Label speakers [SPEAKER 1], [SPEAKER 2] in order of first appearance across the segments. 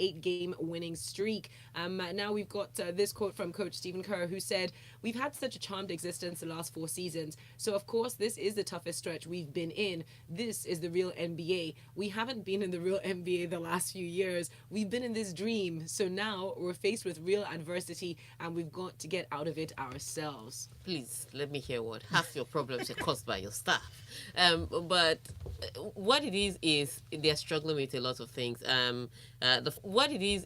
[SPEAKER 1] 8-game winning streak. Now we've got this quote from Coach Stephen Kerr, who said, "We've had such a charmed existence the last 4 seasons. So, of course, this is the toughest stretch we've been in. This is the real NBA. We haven't been in the real NBA the last few years. We've been in this dream. So now we're faced with real adversity and we've got to get out of it ourselves."
[SPEAKER 2] Please let me hear what half your problems are caused by your staff. But what it is they're struggling with a lot of things. What it is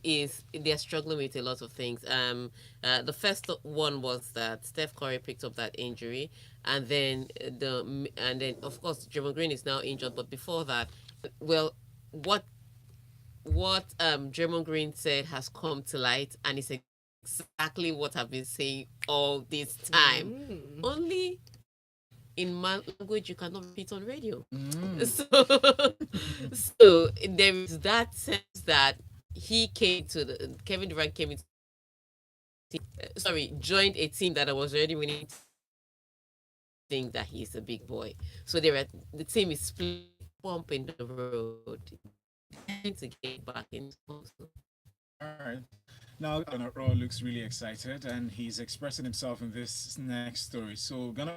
[SPEAKER 2] they're struggling with a lot of things. The first one was that Steph Curry picked up that injury, and then of course Draymond Green is now injured. But before that, well, what Draymond Green said has come to light, and it's exactly what I've been saying all this time. Only in my language you cannot repeat on radio. So there is that sense that Kevin Durant came into joined a team that I was already winning. Think that he's a big boy. So the team is split, bump in the road, trying to get back into.
[SPEAKER 3] All right. Now, Rohr looks really excited, and he's expressing himself in this next story. So, gonna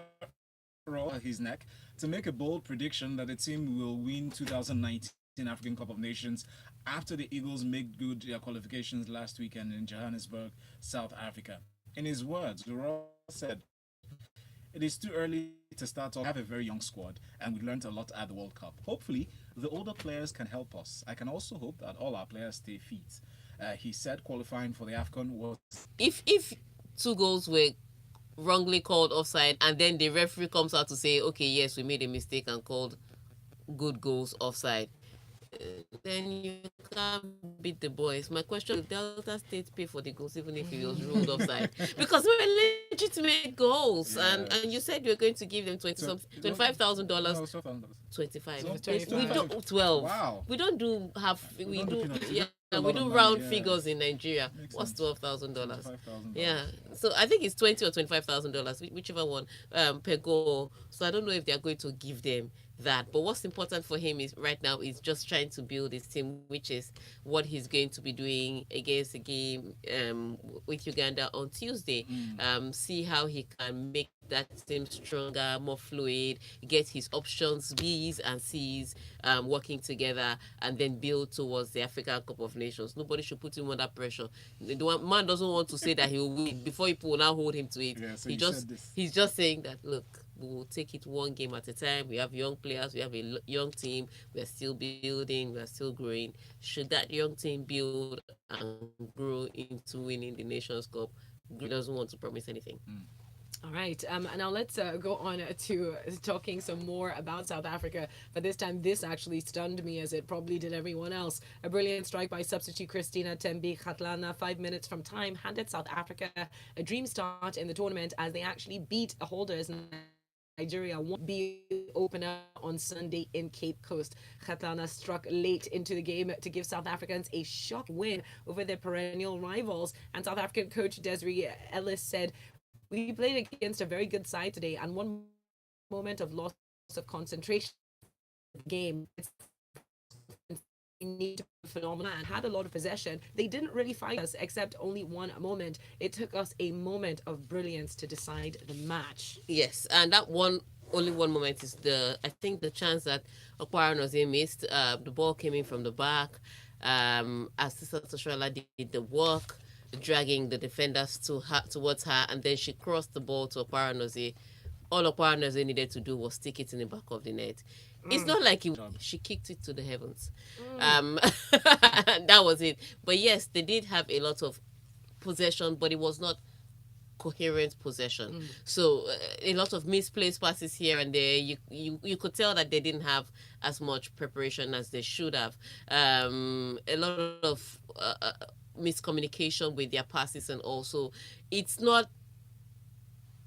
[SPEAKER 3] roll his neck to make a bold prediction that the team will win 2019 African Cup of Nations after the Eagles made good their qualifications last weekend in Johannesburg, South Africa. In his words, Rohr said, "It is too early to start off. We have a very young squad, and we learned a lot at the World Cup. Hopefully, the older players can help us. I can also hope that all our players stay fit." He said qualifying for the AFCON was...
[SPEAKER 2] If 2 goals were wrongly called offside, and then the referee comes out to say, okay, yes, we made a mistake and called good goals offside, then you can't beat the boys. My question: will Delta State pay for the goals even if it was ruled offside? Because they were legitimate goals, and you said you were going to give them $25,000.
[SPEAKER 3] No,
[SPEAKER 2] $25. We don't 12.
[SPEAKER 3] Wow.
[SPEAKER 2] We don't do half. We do we do round figures in Nigeria. What's $12,000? Yeah, so I think it's $20,000 or $25,000, whichever one per goal. So I don't know if they are going to give them that. But what's important for him is right now is just trying to build his team, which is what he's going to be doing against the game with Uganda on Tuesday. See how he can make that team stronger, more fluid, get his options B's and C's working together, and then build towards the African Cup of Nations. Nobody should put him under pressure. The man doesn't want to say that he will win before people will now hold him to it.
[SPEAKER 3] Yeah, so
[SPEAKER 2] he's just saying that, look, we will take it one game at a time. We have young players. We have a young team. We are still building. We are still growing. Should that young team build and grow into winning the Nations Cup, he doesn't want to promise anything.
[SPEAKER 1] All right. Now let's go on to talking some more about South Africa. But this time, this actually stunned me, as it probably did everyone else. A brilliant strike by substitute Christina Tembi Kgatlana 5 minutes from time handed South Africa a dream start in the tournament, as they actually beat holders Nigeria won't be opener on Sunday in Cape Coast. Kgatlana struck late into the game to give South Africans a shock win over their perennial rivals. And South African coach Desiree Ellis said, "We played against a very good side today, and one moment of loss of concentration in the game. It's phenomenal and had a lot of possession. They didn't really fight us except only one moment. It took us a moment of brilliance to decide the match."
[SPEAKER 2] Yes, and that only one moment is I think the chance that Okpara missed. The ball came in from the back. Assistant Toshola did the work, dragging the defenders towards her, and then she crossed the ball to Okpara. All Okpara needed to do was stick it in the back of the net. It's not like she kicked it to the heavens. That was it. But yes, they did have a lot of possession, but it was not coherent possession. So a lot of misplaced passes here and there. You could tell that they didn't have as much preparation as they should have. A lot of miscommunication with their passes, and also it's not.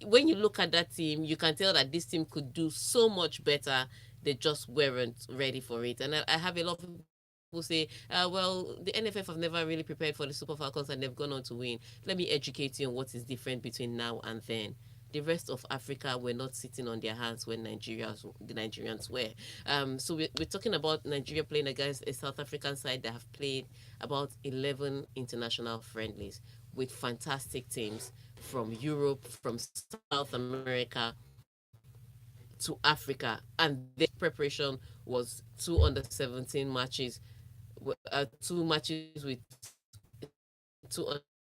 [SPEAKER 2] When you look at that team, you can tell that this team could do so much better. They just weren't ready for it. And I have a lot of people say, well, the NFF have never really prepared for the Super Falcons and they've gone on to win. Let me educate you on what is different between now and then. the rest of Africa were not sitting on their hands when the Nigerians were. So we're talking about Nigeria playing against a South African side that have played about 11 international friendlies with fantastic teams from Europe, from South America to Africa, and their preparation was 2 under-17 matches, 2 matches with 2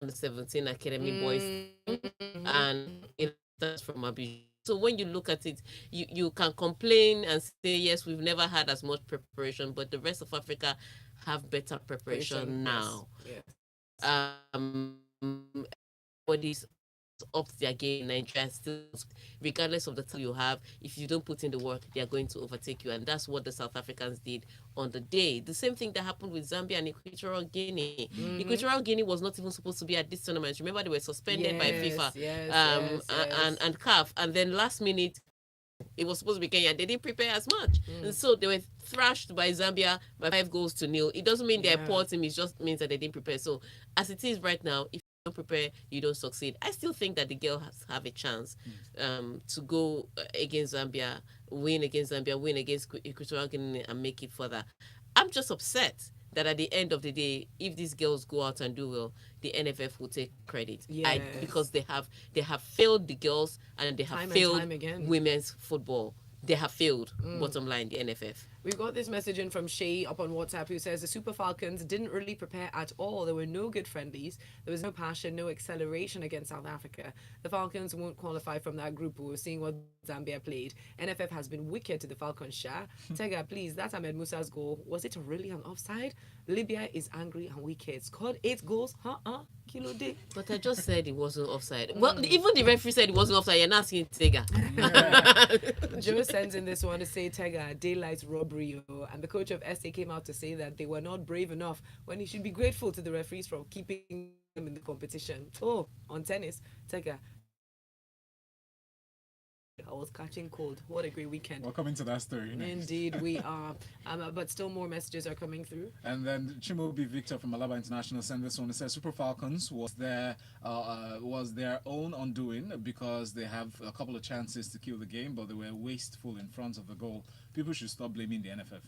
[SPEAKER 2] under-17 academy boys, and that's from Abidjan. So when you look at it, you can complain and say, yes, we've never had as much preparation, but the rest of Africa have better preparation now. Yes. Everybody's up their game. Nigeria still, regardless of the talent you have, if you don't put in the work, they are going to overtake you, and that's what the South Africans did on the day. The same thing that happened with Zambia and Equatorial Guinea. Equatorial Guinea was not even supposed to be at this tournament. Remember, they were suspended by FIFA and CAF, and then last minute it was supposed to be Kenya. They didn't prepare as much, and so they were thrashed by Zambia by 5-0. It doesn't mean they're a poor team. It just means that they didn't prepare. So as it is right now, if you don't prepare, you don't succeed. I still think that the girls have a chance to go against Zambia, win against Equatorial Guinea, and make it further. I'm just upset that at the end of the day, if these girls go out and do well, the NFF will take credit. Because they have failed the girls, and they have failed women's football. They have failed, bottom line, the NFF.
[SPEAKER 1] We've got this message in from Shay up on WhatsApp who says the Super Falcons didn't really prepare at all. There were no good friendlies. There was no passion, no acceleration against South Africa. The Falcons won't qualify from that group. We're seeing what Zambia played. NFF has been wicked to the Falcons, Sha. Tega, please, that's Ahmed Musa's goal. Was it really an offside? Libya is angry and wicked. Scored 8 goals. Kilo day.
[SPEAKER 2] But I just said it wasn't offside. Well, even the referee said it wasn't offside. You're not asking Tega.
[SPEAKER 1] Joe sends in this one to say Tega, daylight robbery. And the coach of SA came out to say that they were not brave enough when he should be grateful to the referees for keeping them in the competition. Oh, on tennis, Tega, I was catching cold. What a great weekend.
[SPEAKER 3] We're coming to that story next.
[SPEAKER 1] Indeed, we are. But still more messages are coming through.
[SPEAKER 3] And then Chimobi Victor from Malaba International sent this one. It says Super Falcons was their own undoing because they have a couple of chances to kill the game, but they were wasteful in front of the goal. People should stop blaming the NFF.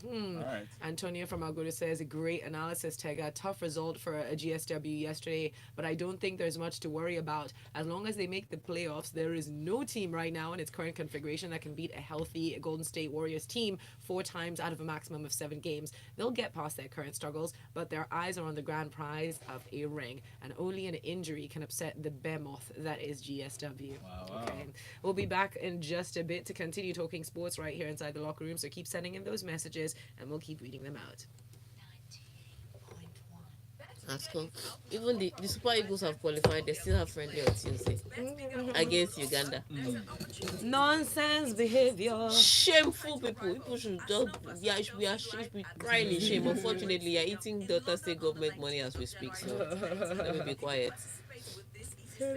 [SPEAKER 3] All right.
[SPEAKER 1] Antonia from Agoda says, a great analysis, Tega. Tough result for a GSW yesterday, but I don't think there's much to worry about. As long as they make the playoffs, there is no team right now in its current configuration that can beat a healthy Golden State Warriors team 4 times out of a maximum of 7 games. They'll get past their current struggles, but their eyes are on the grand prize of a ring, and only an injury can upset the behemoth that is GSW.
[SPEAKER 3] Wow.
[SPEAKER 1] Okay. We'll be back in just a bit to continue talking sports right here inside the locker room, so keep sending in those messages and we'll keep reading them out.
[SPEAKER 2] That's cool. Even the Super Eagles have qualified. They still have friendly on Tuesday against Uganda.
[SPEAKER 1] Nonsense behavior.
[SPEAKER 2] Shameful people. People should just we should be crying in shame. Unfortunately, you're eating Delta State government money as we speak, so let me be quiet.
[SPEAKER 4] Follow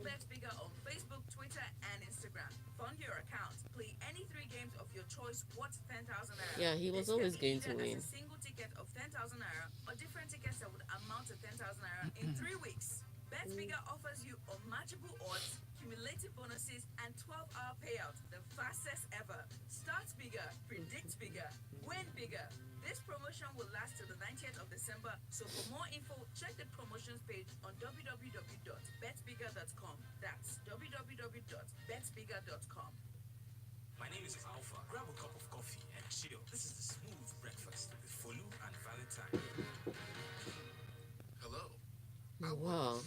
[SPEAKER 4] BetBigger on Facebook, Twitter, and Instagram. Fund your account. Play any 3 games of your choice worth 10,000 naira.
[SPEAKER 2] Yeah, he was always going to win.
[SPEAKER 4] A single ticket of 10,000 naira or different tickets that would amount to 10,000 naira in 3 weeks. BetBigger offers you unmatchable odds, cumulative bonuses, and 12-hour payouts, the fastest ever. Start bigger, predict bigger, win bigger. This promotion will last till the 19th of December, so for more info, check the promotions page on www.betbigger.com. That's www.betbigger.com.
[SPEAKER 5] My name is Alpha. Grab a cup of coffee and chill. This is the smooth breakfast with Folu and Valentine.
[SPEAKER 6] Hello.
[SPEAKER 2] Wow.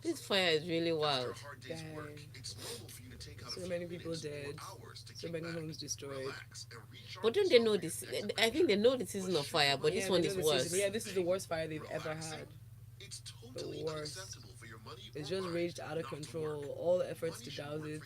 [SPEAKER 2] This fire is really wild.
[SPEAKER 1] So many people dead. So many homes destroyed.
[SPEAKER 2] But don't they know this? I think they know the season of fire, but this one is worse.
[SPEAKER 1] Yeah, this is the worst fire they've ever had. The worst. It's just raged out of control. All the efforts to douse it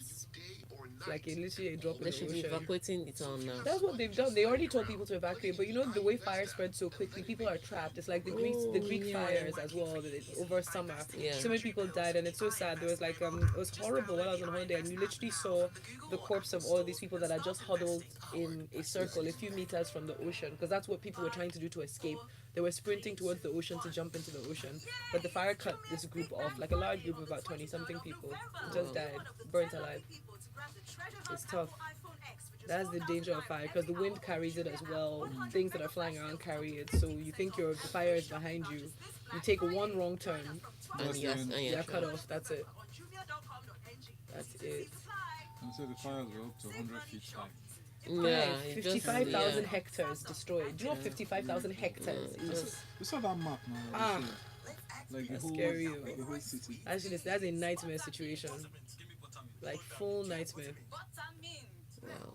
[SPEAKER 1] It's like literally a drop in
[SPEAKER 2] They
[SPEAKER 1] the
[SPEAKER 2] should be
[SPEAKER 1] ocean.
[SPEAKER 2] evacuating the town now.
[SPEAKER 1] That's what they've done. They already told people to evacuate, but you know the way fire spread so quickly, people are trapped. It's like the Greek fires as well over summer.
[SPEAKER 2] Yeah.
[SPEAKER 1] So many people died, and it's so sad. There was like it was horrible while I was on holiday, and you literally saw the corpse of all of these people that are just huddled in a circle a few meters from the ocean, because that's what people were trying to do to escape. They were sprinting towards the ocean to jump into the ocean, but the fire cut this group off, like a large group of about 20-something people just died, burnt alive. It's tough. That's the danger of fire, because the wind carries it as well. Things that are flying around carry it, so you think the fire is behind you. You take one wrong turn,
[SPEAKER 2] And
[SPEAKER 1] you're cut off. That's it. That's it.
[SPEAKER 3] And so the fires were up to 100 feet high.
[SPEAKER 2] Yeah,
[SPEAKER 1] 55,000 hectares destroyed. Do you know what 55,000 hectares is?
[SPEAKER 3] You saw that map now.
[SPEAKER 1] Ah.
[SPEAKER 3] Like the
[SPEAKER 1] That's
[SPEAKER 3] whole,
[SPEAKER 1] scary,
[SPEAKER 3] the whole city.
[SPEAKER 1] Actually, that's a nightmare situation. Like, full nightmare.
[SPEAKER 2] Wow.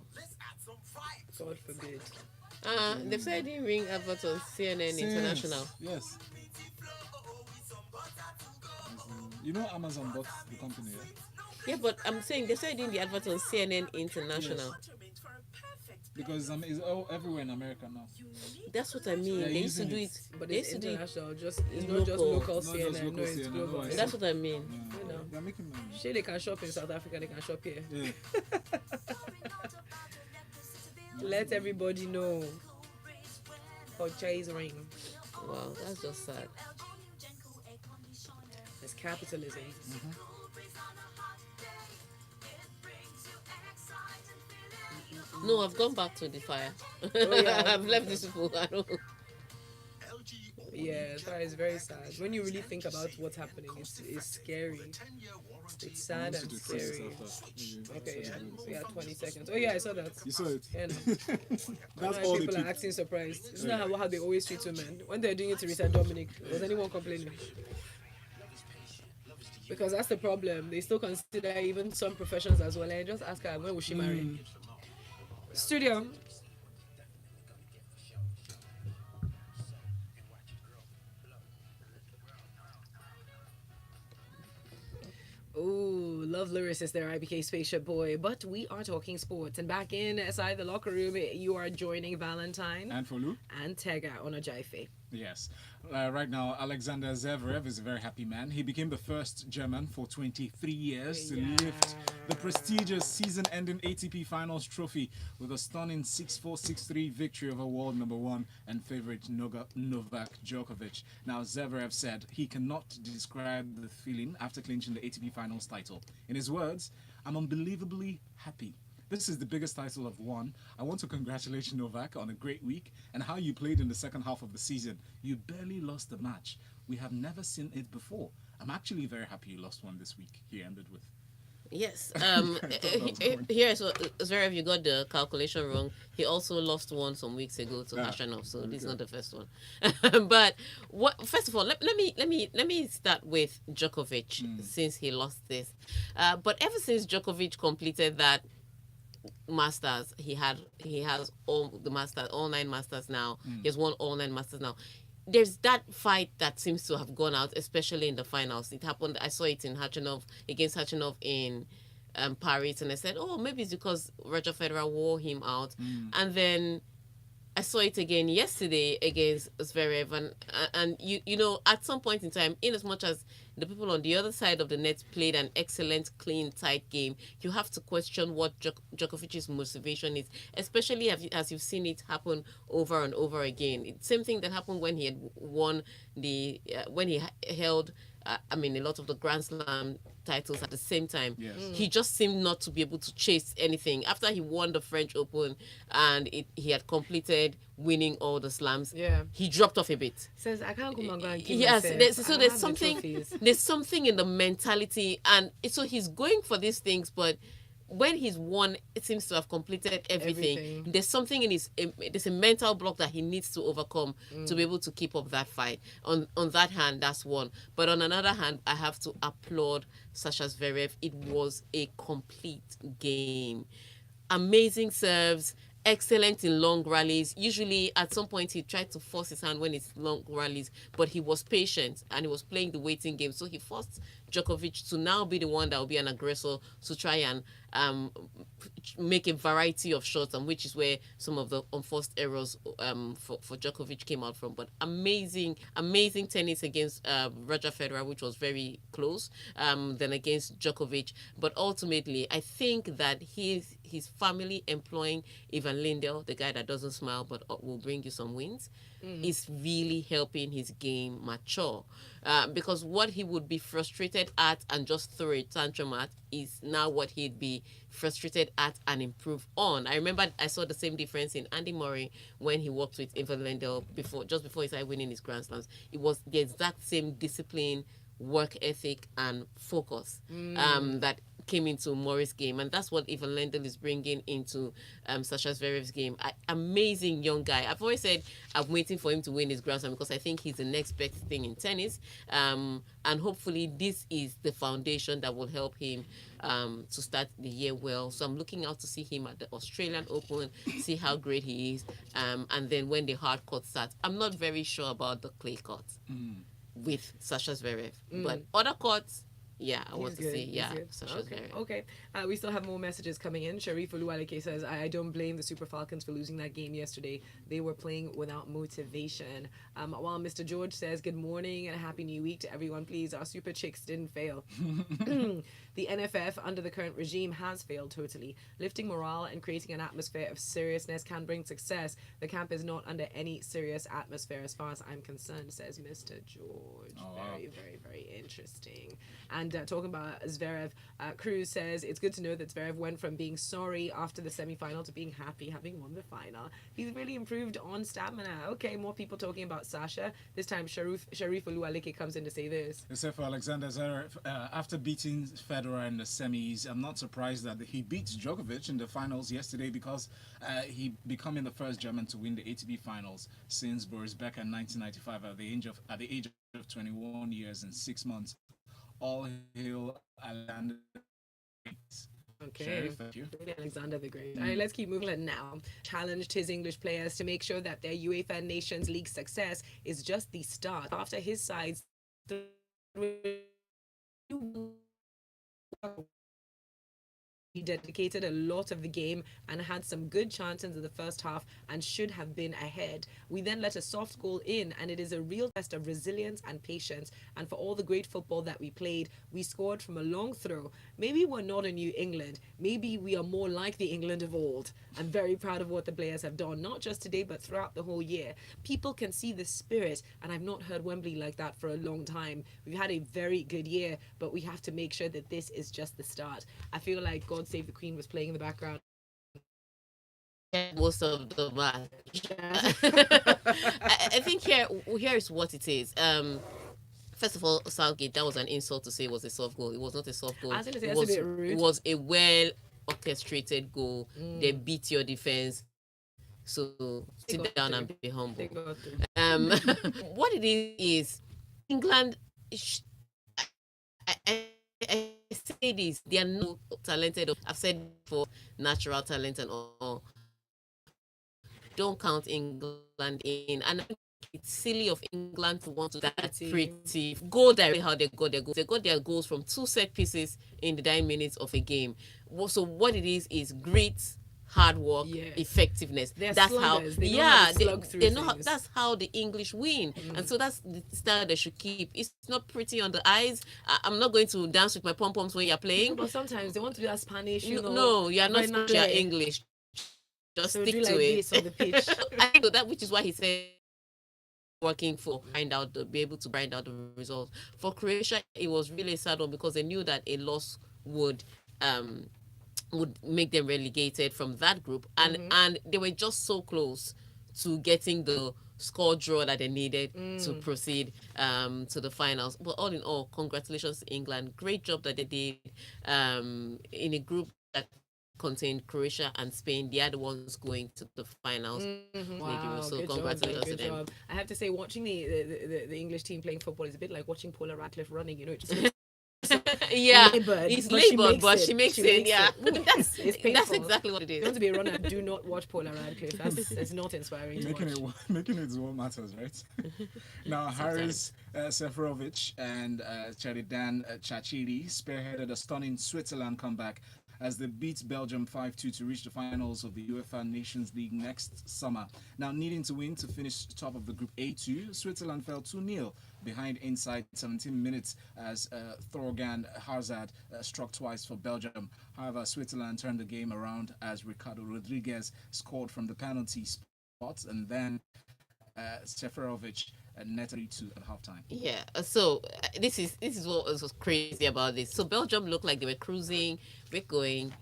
[SPEAKER 1] God forbid.
[SPEAKER 2] They've said they ring advert on CNN International.
[SPEAKER 3] Yes. You know Amazon bought the company, yeah?
[SPEAKER 2] Yeah, but I'm saying they said in the advert on CNN International.
[SPEAKER 3] Because it's all everywhere in America now.
[SPEAKER 2] That's what I mean.
[SPEAKER 3] They're
[SPEAKER 2] They used to
[SPEAKER 3] using
[SPEAKER 2] do
[SPEAKER 3] it.
[SPEAKER 2] it.
[SPEAKER 1] But
[SPEAKER 2] They
[SPEAKER 1] it's
[SPEAKER 2] used to do it.
[SPEAKER 1] international, it's not just local
[SPEAKER 3] Not just
[SPEAKER 1] CNN,
[SPEAKER 3] local
[SPEAKER 1] no, it's
[SPEAKER 3] CNN,
[SPEAKER 1] global.
[SPEAKER 3] no, it's-
[SPEAKER 2] That's what I mean.
[SPEAKER 3] Yeah.
[SPEAKER 1] You know.
[SPEAKER 3] They're making money.
[SPEAKER 1] Sure, they can shop in South Africa, they can shop here.
[SPEAKER 3] Yeah.
[SPEAKER 1] Let everybody know. Chase ring.
[SPEAKER 2] Wow, that's just sad.
[SPEAKER 1] It's capitalism.
[SPEAKER 2] No, I've gone back to the fire.
[SPEAKER 1] yeah.
[SPEAKER 2] I've left these people. I don't.
[SPEAKER 1] Yeah, that is very sad. When you really think about what's happening, it's scary. It's sad and scary. Okay, yeah, 20 seconds. Oh yeah, I saw that.
[SPEAKER 3] You saw it.
[SPEAKER 1] Yeah, no.
[SPEAKER 3] That's
[SPEAKER 1] Why
[SPEAKER 3] all they
[SPEAKER 1] people are
[SPEAKER 3] picked.
[SPEAKER 1] acting surprised. Isn't that how they always treat women? When they're doing it to Rita Dominic, was anyone complaining? Because that's the problem. They still consider even some professions as well. And just ask her, when will she marry? Studio. Oh, love lyricist there, IBK Spaceship Boy. But we are talking sports. And back inside the locker room, you are joining Valentine
[SPEAKER 3] And Folu?
[SPEAKER 1] and Tega Onojaife.
[SPEAKER 3] Yes. Right now, Alexander Zverev is a very happy man. He became the first German for 23 years to lift the prestigious season-ending ATP Finals trophy with a stunning 6-4, 6-3 victory over world number one and favorite Novak Djokovic. Now, Zverev said he cannot describe the feeling after clinching the ATP Finals title. In his words, "I'm unbelievably happy. This is the biggest title I've won. I want to congratulate Novak on a great week and how you played in the second half of the season. You barely lost the match. We have never seen it before. I'm actually very happy you lost one this week," he ended with.
[SPEAKER 2] Yes. Here, so Zverev, you got the calculation wrong. He also lost one some weeks ago to Hashanov, so this is not the first one. But first of all, let me start with Djokovic since he lost this. But ever since Djokovic completed that Masters, he has all 9 Masters now. He has won all 9 Masters now. There's that fight that seems to have gone out, especially in the finals. It happened. I saw it in against Khachanov in Paris, and I said, "Oh, maybe it's because Roger Federer wore him out." And then I saw it again yesterday against Zverev, and you know, at some point in time, in as much as the people on the other side of the net played an excellent, clean, tight game, you have to question what Djokovic's motivation is, especially as you've seen it happen over and over again. It's same thing that happened when he had won when he held a lot of the Grand Slam titles at the same time.
[SPEAKER 3] Yes.
[SPEAKER 2] He just seemed not to be able to chase anything. After he won the French Open and he had completed winning all the slams, he dropped off a bit.
[SPEAKER 1] Says, I can't come and go and kill
[SPEAKER 2] Yes,
[SPEAKER 1] myself.
[SPEAKER 2] there's something in the mentality, and so he's going for these things, but when he's won, it seems to have completed everything. There's something in there's a mental block that he needs to overcome to be able to keep up that fight. On that hand, that's one. But on another hand, I have to applaud Sasha Zverev. It was a complete game. Amazing serves, excellent in long rallies. Usually, at some point, he tried to force his hand when it's long rallies, but he was patient and he was playing the waiting game. So he forced Djokovic to now be the one that will be an aggressor to try and make a variety of shots, and which is where some of the unforced errors for Djokovic came out from. But amazing tennis against Roger Federer, which was very close, then against Djokovic. But ultimately, I think that his family employing Ivan Lendl, the guy that doesn't smile but will bring you some wins, is really helping his game mature. Because what he would be frustrated at and just throw a tantrum at is now what he'd be frustrated at and improve on. I remember I saw the same difference in Andy Murray when he worked with Ivan Lendl just before he started winning his Grand Slams. It was the exact same discipline, work ethic, and focus that came into Murray's game, and that's what Ivan Lendl is bringing into Sasha Zverev's game. Amazing young guy. I've always said I'm waiting for him to win his Grand Slam because I think he's the next best thing in tennis, and hopefully this is the foundation that will help him to start the year well. So I'm looking out to see him at the Australian Open, see how great he is, and then when the hard court starts. I'm not very sure about the clay court with Sasha Zverev, but other courts, yeah, I want to say, yeah.
[SPEAKER 1] Okay. We still have more messages coming in. Sharif Oluwaleke says, I don't blame the Super Falcons for losing that game yesterday. They were playing without motivation. While Mr. George says, good morning and a happy new week to everyone. Please, our Super Chicks didn't fail. The NFF, under the current regime, has failed totally. Lifting morale and creating an atmosphere of seriousness can bring success. The camp is not under any serious atmosphere as far as I'm concerned, says Mr. George. Very, very, very interesting. And talking about Zverev, Cruz says, it's good to know that Zverev went from being sorry after the semi-final to being happy having won the final. He's really improved on stamina. Okay, more people talking about Sasha. This time, Sharif Oluwaleke comes in to say this.
[SPEAKER 3] Except for Alexander Zverev, after beating Federer in the semis, I'm not surprised that he beat Djokovic in the finals yesterday, because he becoming the first German to win the ATP Finals since Boris Becker in 1995 at the age of 21 years and 6 months. All hail Alexander.
[SPEAKER 1] Okay.
[SPEAKER 3] Sheriff, thank you.
[SPEAKER 1] Alexander the Great. All right, let's keep moving now. Challenged his English players to make sure that their UEFA Nations League success is just the start. After his side's he dedicated a lot of the game and had some good chances in the first half and should have been ahead. We then let a soft goal in, and it is a real test of resilience and patience. And for all the great football that we played, we scored from a long throw. Maybe we're not a New England. Maybe we are more like the England of old. I'm very proud of what the players have done, not just today, but throughout the whole year. People can see the spirit, and I've not heard Wembley like that for a long time. We've had a very good year, but we have to make sure that this is just the start. I feel like God Save the Queen was playing in the background.
[SPEAKER 2] Most of the match. I think here is what it is. First of all, Southgate, that was an insult to say it was a soft goal. It was not a soft goal. It was a well orchestrated goal. They beat your defense. So sit down and be humble. What it is England. I say this, they are not talented. I've said for natural talent and all. Don't count England in. And it's silly of England to want to that pretty go directly how they got their goals. They got their goals from 2 set pieces in the 9 minutes of a game. So what it is grit, hard work, effectiveness.
[SPEAKER 1] That's how
[SPEAKER 2] they know that's how the English win. And so that's the style they should keep. It's not pretty on the eyes. I'm not going to dance with my pom-poms when you're playing.
[SPEAKER 1] But sometimes they want to do that Spanish,
[SPEAKER 2] No, you're not speaking your English. Just stick to it.
[SPEAKER 1] This on the pitch.
[SPEAKER 2] I think that, which is why he said working for be able to grind out the results. For Croatia, it was really a sad one because they knew that a loss would make them relegated from that group, and they were just so close to getting the score draw that they needed to proceed to the finals. But all in all, congratulations to England. Great job that they did in a group that contained Croatia and Spain. They are the ones going to the finals.
[SPEAKER 1] Wow,
[SPEAKER 2] so congratulations to them.
[SPEAKER 1] I have to say, watching the English team playing football is a bit like watching Paula Radcliffe running. Just
[SPEAKER 2] Yeah,
[SPEAKER 1] labored,
[SPEAKER 2] it's
[SPEAKER 1] but she
[SPEAKER 2] labored,
[SPEAKER 1] makes
[SPEAKER 2] but
[SPEAKER 1] it.
[SPEAKER 2] she makes
[SPEAKER 1] She
[SPEAKER 2] it.
[SPEAKER 1] makes
[SPEAKER 2] Yeah,
[SPEAKER 1] it. Ooh, it's
[SPEAKER 2] that's
[SPEAKER 1] painful.
[SPEAKER 2] exactly what it
[SPEAKER 1] If you
[SPEAKER 2] is.
[SPEAKER 1] want to be a runner, do not watch Polar Radcliffe. That's not inspiring to
[SPEAKER 3] Making
[SPEAKER 1] watch.
[SPEAKER 3] it making it what matters, right? Now,
[SPEAKER 2] Sometimes.
[SPEAKER 3] Harris Seferovic and Cheridan Chachiri spearheaded a stunning Switzerland comeback as they beat Belgium 5-2 to reach the finals of the UEFA Nations League next summer. Now, needing to win to finish top of the Group A2, Switzerland fell 2-0 behind inside 17 minutes as Thorgan Hazard struck twice for Belgium. However, Switzerland turned the game around as Ricardo Rodriguez scored from the penalty spot, and then Seferovic netted 2 at halftime.
[SPEAKER 2] Yeah. So this is what was crazy about this. So Belgium looked like they were cruising. We're going.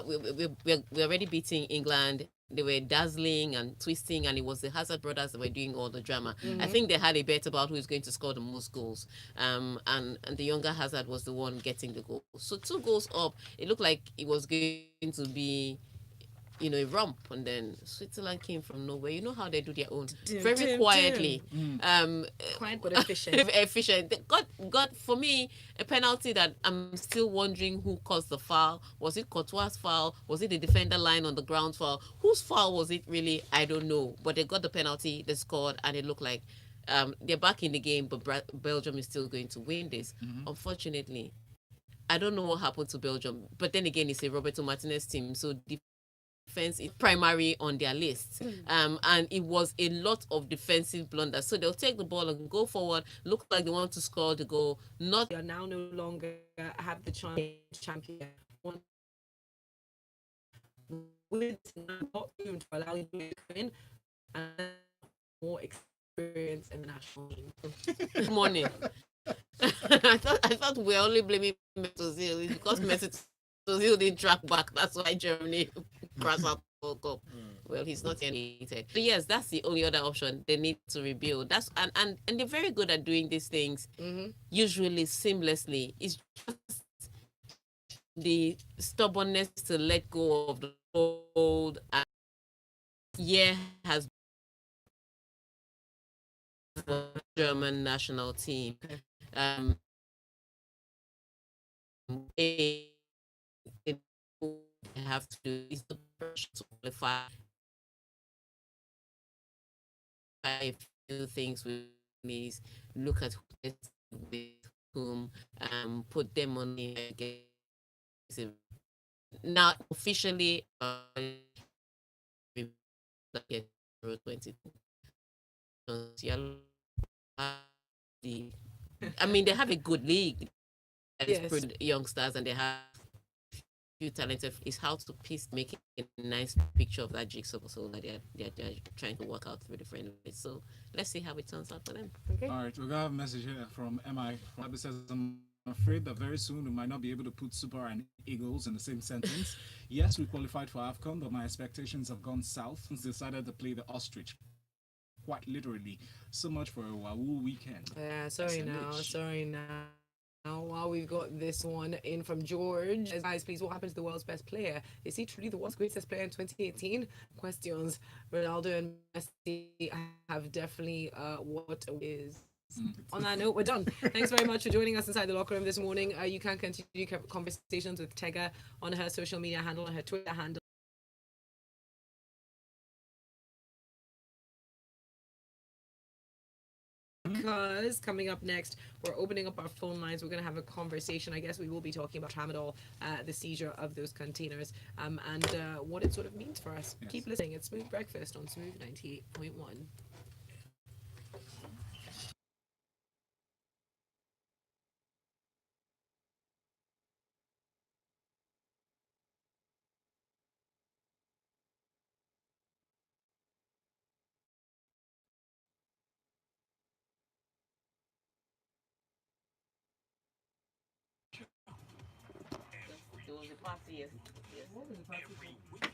[SPEAKER 2] We're already beating England. They were dazzling and twisting, and it was the Hazard brothers that were doing all the drama. I think they had a bet about who is going to score the most goals. And the younger Hazard was the one getting the goal. So 2 goals up, it looked like it was going to be a romp, and then Switzerland came from nowhere. You know how they do their own, very quietly,
[SPEAKER 1] Quiet but efficient.
[SPEAKER 2] efficient. They got for me a penalty that I'm still wondering who caused the foul. Was it Courtois' foul? Was it the defender line on the ground foul? Whose foul was it really? I don't know. But they got the penalty, they scored, and it looked like they're back in the game. But Belgium is still going to win this. Unfortunately, I don't know what happened to Belgium. But then again, it's a Roberto Martinez team, so defense is primary on their list. And it was a lot of defensive blunders. So they'll take the ball and go forward, look like they want to score the goal. Not
[SPEAKER 1] We are now no longer have the chance to champion. With not even to allow you to win and more experience in the national team.
[SPEAKER 2] morning. I thought we're only blaming Mesut Ozil. It's because Mesut Ozil didn't track back. That's why Germany crashed out the World Cup. Well, he's not eliminated. But yes, that's the only other option. They need to rebuild. And they're very good at doing these things, usually seamlessly. It's just the stubbornness to let go of the old. And year has been for the German national team. Um, they have to do is the pressure to qualify a few things with these, look at with whom, put them on the now officially get 22. I mean, they have a good league that is pretty youngsters, and they have few talented. Is how to piece make a nice picture of that jigsaw puzzle that they're trying to work out through the friendly. So let's see how it turns out for them.
[SPEAKER 1] Okay.
[SPEAKER 3] All right, we got a message here from MI. It says, I'm afraid that very soon we might not be able to put Super and Eagles in the same sentence. Yes, we qualified for AFCON, but my expectations have gone south since they decided to play the ostrich. Quite literally. So much for a Wahoo weekend.
[SPEAKER 1] Yeah, sorry now. Now, while we've got this one in from George, guys, please, what happened to the world's best player? Is he truly the world's greatest player in 2018? Questions. Ronaldo and Messi have definitely what is. On that note, we're done. Thanks very much for joining us inside the locker room this morning. You can continue conversations with Tega on her social media handle, on her Twitter handle. Because coming up next, we're opening up our phone lines. We're going to have a conversation. I guess we will be talking about tramadol, the seizure of those containers, and what it sort of means for us. Yes. Keep listening. It's Smooth Breakfast on Smooth 98.1.
[SPEAKER 2] There was a party yesterday.
[SPEAKER 5] Every week.